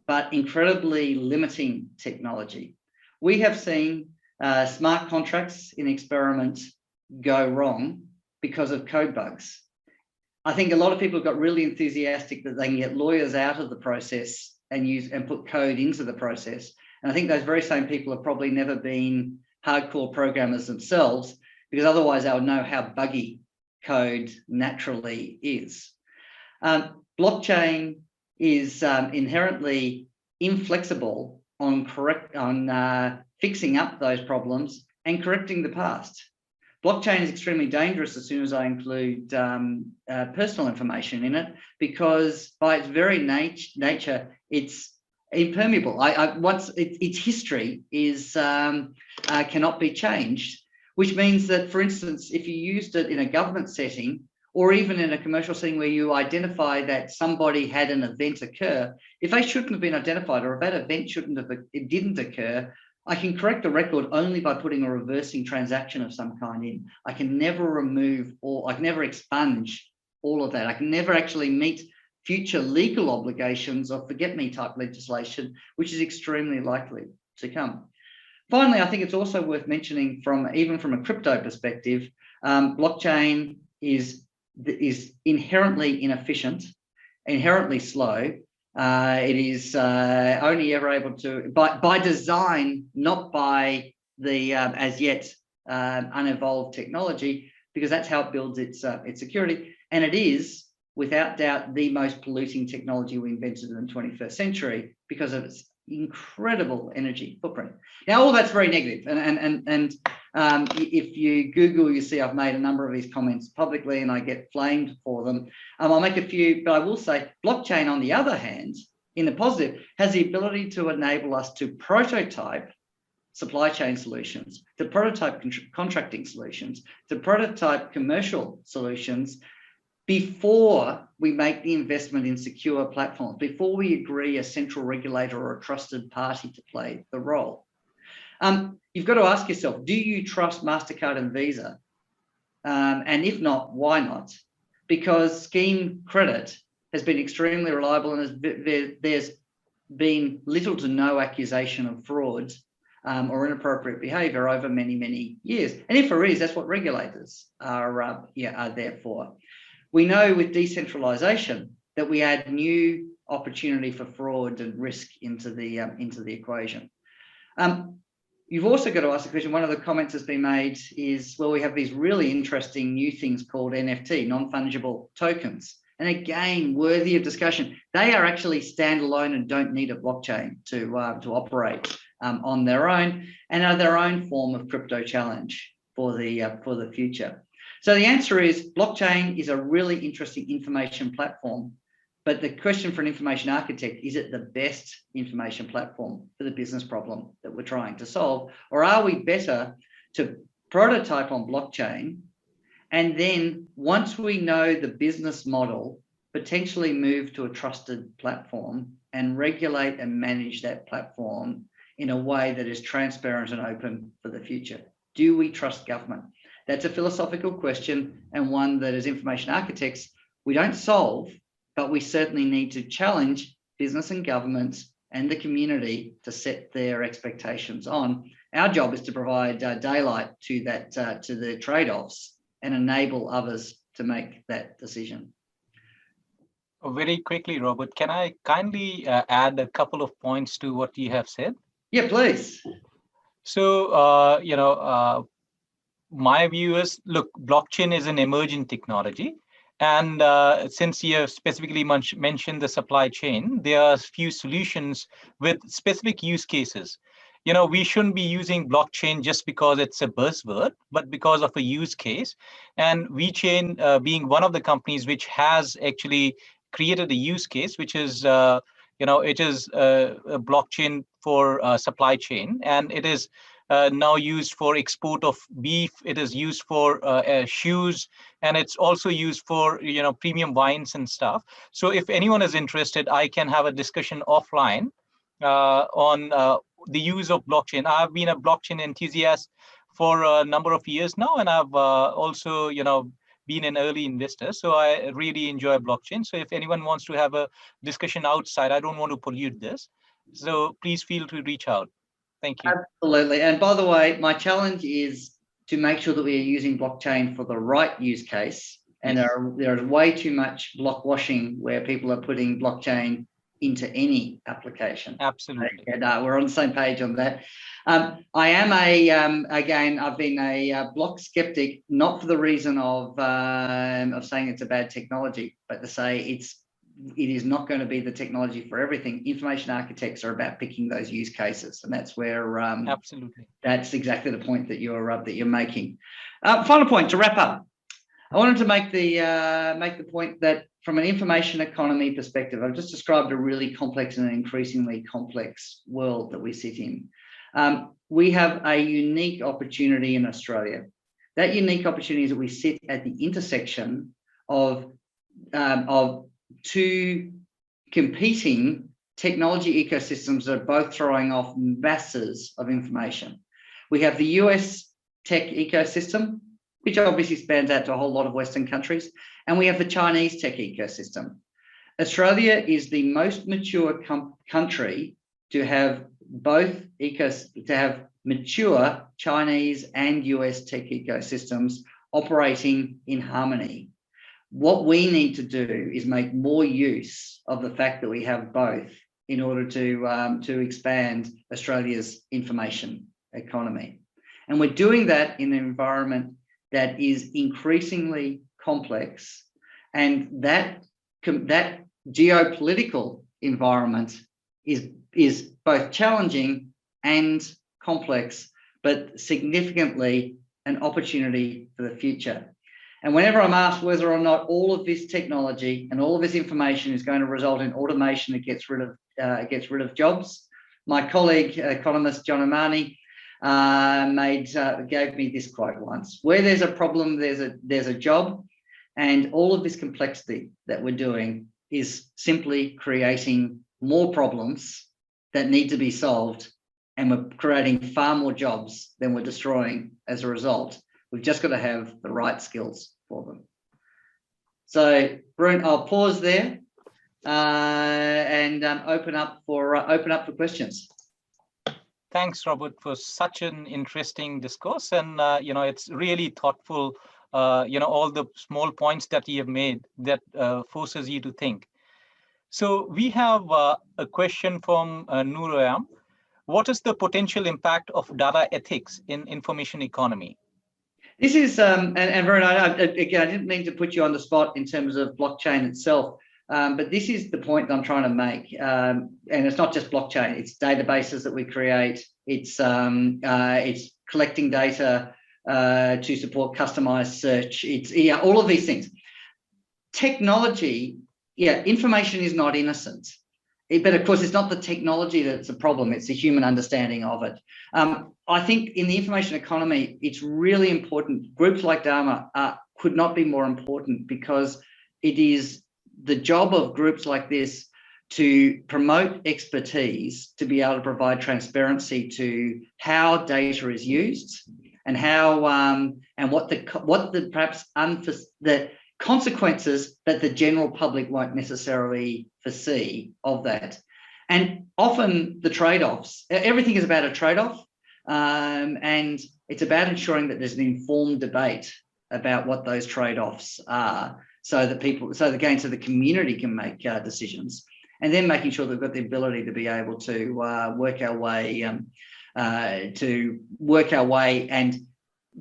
but incredibly limiting technology. We have seen smart contracts in experiments go wrong because of code bugs. I think a lot of people got really enthusiastic that they can get lawyers out of the process and put code into the process. And I think those very same people have probably never been hardcore programmers themselves, because otherwise they would know how buggy code naturally is. Blockchain is inherently inflexible on fixing up those problems and correcting the past. Blockchain is extremely dangerous as soon as I include personal information in it, because by its very nature, it's impermeable. Its history is cannot be changed, which means that, for instance, if you used it in a government setting or even in a commercial setting where you identify that somebody had an event occur, if they shouldn't have been identified or if that event didn't occur, I can correct the record only by putting a reversing transaction of some kind in. I can never remove I can never expunge all of that. I can never actually meet future legal obligations of forget-me type legislation, which is extremely likely to come. Finally, I think it's also worth mentioning, even from a crypto perspective, blockchain is inherently inefficient, inherently slow. It is only ever able to, by design, not by the as yet unevolved technology, because that's how it builds its security. And it is, without doubt, the most polluting technology we invented in the 21st century because of its incredible energy footprint. Now, all that's very negative, and if you Google, you see I've made a number of these comments publicly, and I get flamed for them. I'll make a few, but I will say, blockchain, on the other hand, in the positive, has the ability to enable us to prototype supply chain solutions, to prototype contracting solutions, to prototype commercial solutions before we make the investment in secure platforms, before we agree a central regulator or a trusted party to play the role. You've got to ask yourself, do you trust MasterCard and Visa? And if not, why not? Because scheme credit has been extremely reliable, and there's been little to no accusation of fraud or inappropriate behavior over many, many years. And if there is, that's what regulators are there for. We know with decentralization that we add new opportunity for fraud and risk into the equation. You've also got to ask the question, one of the comments that's been made is, well, we have these really interesting new things called NFT, non-fungible tokens. And again, worthy of discussion. They are actually standalone and don't need a blockchain to operate on their own, and are their own form of crypto challenge for the future. So the answer is blockchain is a really interesting information platform. But the question for an information architect, is it the best information platform for the business problem that we're trying to solve? Or are we better to prototype on blockchain, and then once we know the business model, potentially move to a trusted platform and regulate and manage that platform in a way that is transparent and open for the future? Do we trust government? That's a philosophical question, and one that as information architects, we don't solve, but we certainly need to challenge business and governments and the community to set their expectations on. Our job is to provide daylight to that, to the trade-offs, and enable others to make that decision. Very quickly, Robert, can I kindly add a couple of points to what you have said? Yeah, please. So, my view is, look, blockchain is an emerging technology. And since you have specifically mentioned the supply chain, there are a few solutions with specific use cases. We shouldn't be using blockchain just because it's a buzzword, but because of a use case. And VeChain being one of the companies which has actually created a use case, which is, it is a blockchain for supply chain, and it is now used for export of beef. It is used for shoes, and it's also used for premium wines and stuff. So if anyone is interested, I can have a discussion offline on the use of blockchain. I've been a blockchain enthusiast for a number of years now, and I've also been an early investor. So I really enjoy blockchain. So if anyone wants to have a discussion outside, I don't want to pollute this. So please feel to reach out. Thank you. Absolutely. And by the way, my challenge is to make sure that we are using blockchain for the right use case. And Yes. there is way too much block washing where people are putting blockchain into any application. Absolutely. And we're on the same page on that. I am again, I've been a block skeptic, not for the reason of saying it's a bad technology, but to say it is not going to be the technology for everything. Information architects are about picking those use cases, and that's where absolutely, that's exactly the point that you're making. Final point to wrap up. I wanted to make the point that from an information economy perspective, I've just described a really complex and increasingly complex world that we sit in. We have a unique opportunity in Australia. That unique opportunity is that we sit at the intersection of two competing technology ecosystems that are both throwing off masses of information. We have the US tech ecosystem, which obviously spans out to a whole lot of Western countries, and we have the Chinese tech ecosystem. Australia is the most mature country to have mature Chinese and US tech ecosystems operating in harmony. What we need to do is make more use of the fact that we have both in order to expand Australia's information economy. And we're doing that in an environment that is increasingly complex, and that geopolitical environment is both challenging and complex, but significantly an opportunity for the future. And whenever I'm asked whether or not all of this technology and all of this information is going to result in automation that gets rid of jobs, my colleague economist John O'Mahony gave me this quote once: "Where there's a problem, there's a job, and all of this complexity that we're doing is simply creating more problems that need to be solved, and we're creating far more jobs than we're destroying as a result. We've just got to have the right skills for them." So, Brent, I'll pause there and open up for questions. Thanks, Robert, for such an interesting discourse, and it's really thoughtful. All the small points that you have made that forces you to think. So we have a question from Nuroyam. What is the potential impact of data ethics in information economy? This is, and Varun, again, I didn't mean to put you on the spot in terms of blockchain itself, but this is the point I'm trying to make. And it's not just blockchain; it's databases that we create. It's collecting data to support customized search. It's all of these things. Technology, information is not innocent. But of course, it's not the technology that's a problem, it's the human understanding of it. I think in the information economy, it's really important. Groups like Dharma could not be more important, because it is the job of groups like this to promote expertise, to be able to provide transparency to how data is used and how and what the perhaps the consequences that the general public won't necessarily foresee of that. And often the trade-offs, everything is about a trade-off, and it's about ensuring that there's an informed debate about what those trade-offs are, so that the community can make decisions, and then making sure they've got the ability to be able to work our way and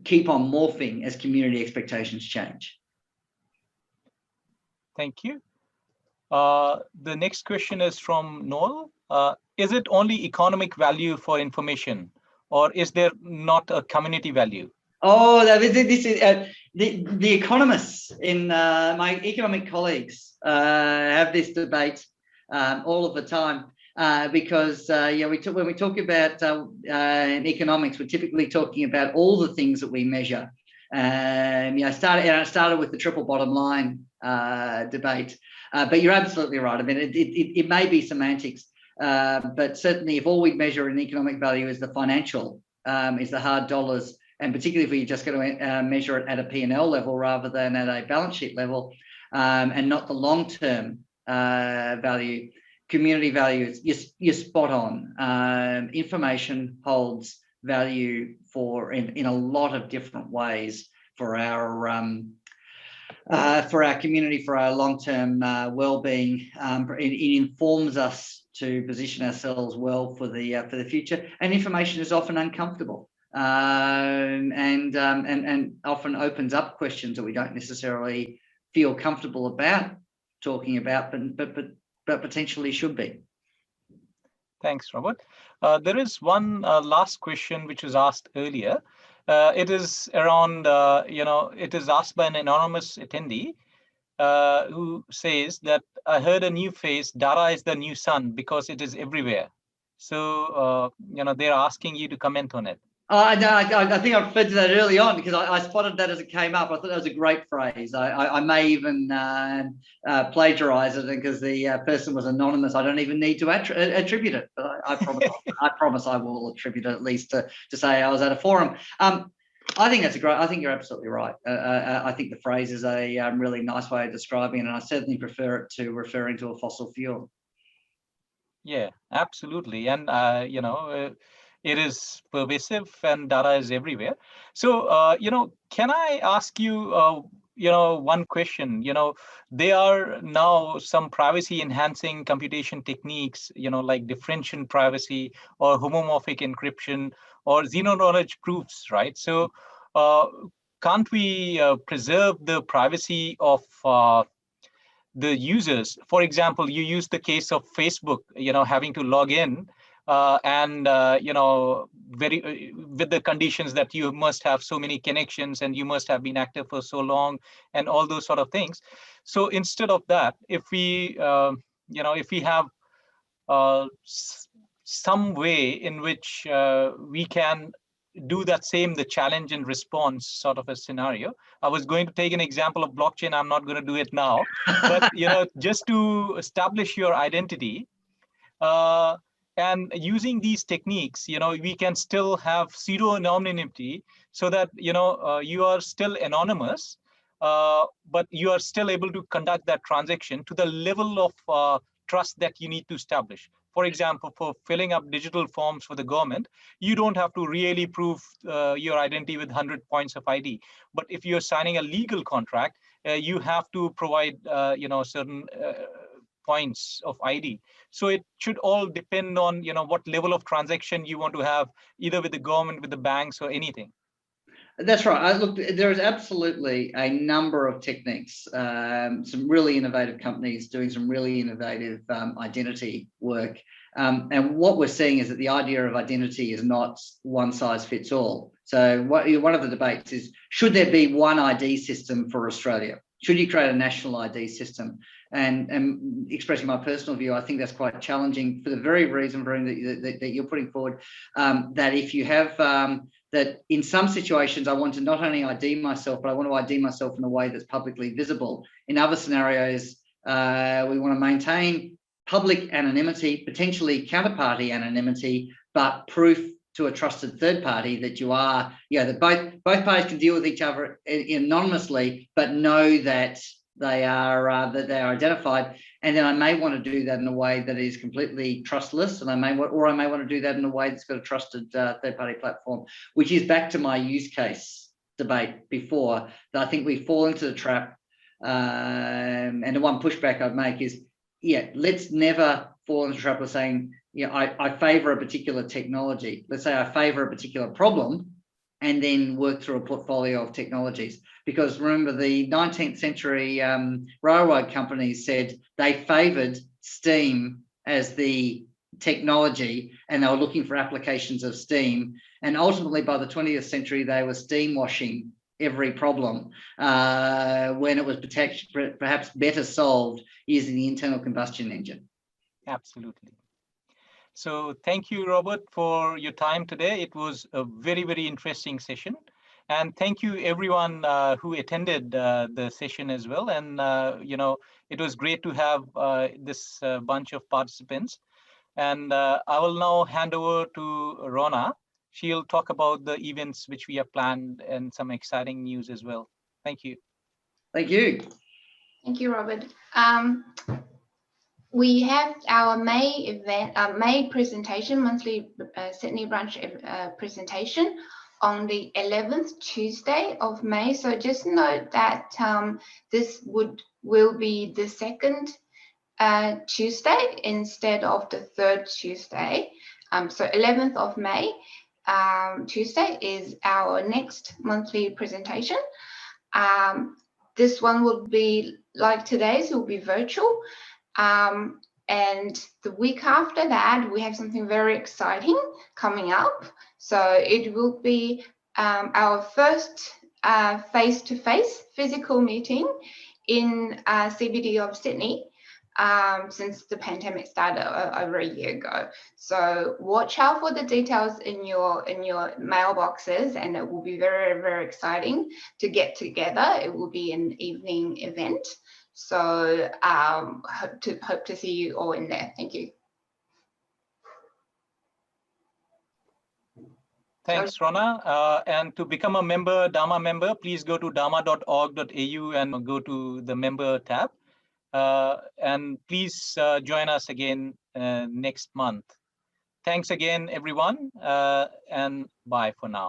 keep on morphing as community expectations change. Thank you. The next question is from Noel. Is it only economic value for information, or is there not a community value? Oh, this is the economists in my economic colleagues have this debate all of the time, because when we talk about economics, we're typically talking about all the things that we measure. I started with the triple bottom line debate, but you're absolutely right. I mean, it may be semantics, but certainly if all we measure in economic value is the financial, is the hard dollars, and particularly if we're just going to measure it at a P&L level rather than at a balance sheet level, and not the long-term value, community value, you're spot on. Information holds value in a lot of different ways for our community, for our long-term well-being. It informs us to position ourselves well for the future, and information is often uncomfortable, and often opens up questions that we don't necessarily feel comfortable about talking about, but potentially should be. Thanks, Robert. There is one last question which was asked earlier. It is around, it is asked by an anonymous attendee who says that I heard a new phrase, data is the new sun because it is everywhere. So, they're asking you to comment on it. I think I referred to that early on because I spotted that as it came up. I thought that was a great phrase. I may even plagiarize it because the person was anonymous. I don't even need to attribute it, but I promise I will attribute it at least to say I was at a forum. I think that's I think you're absolutely right. I think the phrase is a really nice way of describing it, and I certainly prefer it to referring to a fossil fuel. Yeah, absolutely. And, it is pervasive and data is everywhere. So, can I ask you, one question? There are now some privacy enhancing computation techniques, like differential privacy or homomorphic encryption or zero knowledge proofs, right? So can't we preserve the privacy of the users? For example, you use the case of Facebook, having to log in and with the conditions that you must have so many connections and you must have been active for so long and all those sort of things. So instead of that, if we have some way in which we can do that the challenge and response sort of a scenario. I was going to take an example of blockchain. I'm not going to do it now, but just to establish your identity, and using these techniques, we can still have pseudo-anonymity so that, you are still anonymous, but you are still able to conduct that transaction to the level of trust that you need to establish. For example, for filling up digital forms for the government, you don't have to really prove your identity with 100 points of ID. But if you're signing a legal contract, you have to provide, certain points of ID. So it should all depend on, what level of transaction you want to have, either with the government, with the banks, or anything. That's right. Look, there is absolutely a number of techniques, some really innovative companies doing some really innovative identity work. And what we're seeing is that the idea of identity is not one size fits all. So one of the debates is, should there be one ID system for Australia? Should you create a national ID system? And expressing my personal view, I think that's quite challenging for the very reason, Varun, that you're putting forward, that if you have, that in some situations I want to not only ID myself, but I want to ID myself in a way that's publicly visible. In other scenarios, we want to maintain public anonymity, potentially counterparty anonymity, but proof to a trusted third party that you are, that both parties can deal with each other anonymously, but know that they are identified. And then I may want to do that in a way that is completely trustless, and I may want to do that in a way that's got a trusted third-party platform, which is back to my use case debate before, that I think we fall into the trap. And the one pushback I'd make is, let's never fall into the trap of saying, I favour a particular technology. Let's say I favour a particular problem, and then work through a portfolio of technologies. Because remember, the 19th century railroad companies said they favoured steam as the technology, and they were looking for applications of steam. And ultimately, by the 20th century, they were steam washing every problem, when it was perhaps better solved using the internal combustion engine. Absolutely. So thank you, Robert, for your time today. It was a very, very interesting session. And thank you, everyone who attended the session as well. And, it was great to have this bunch of participants. And I will now hand over to Rona. She'll talk about the events which we have planned and some exciting news as well. Thank you. Thank you. Thank you, Robert. We have our May event, May presentation, monthly Sydney branch presentation on the 11th Tuesday of May. So just note that this will be the second Tuesday instead of the third Tuesday. So 11th of May, Tuesday, is our next monthly presentation. This one will be like today's, it will be virtual. And the week after that, we have something very exciting coming up. So it will be our first face-to-face physical meeting in CBD of Sydney since the pandemic started over a year ago. So watch out for the details in your mailboxes, and it will be very, very exciting to get together. It will be an evening event. So hope to see you all in there. Thank you. Thanks, Rona. And to become a member, Dharma member, please go to dharma.org.au and go to the member tab. And please join us again next month. Thanks again, everyone, and bye for now.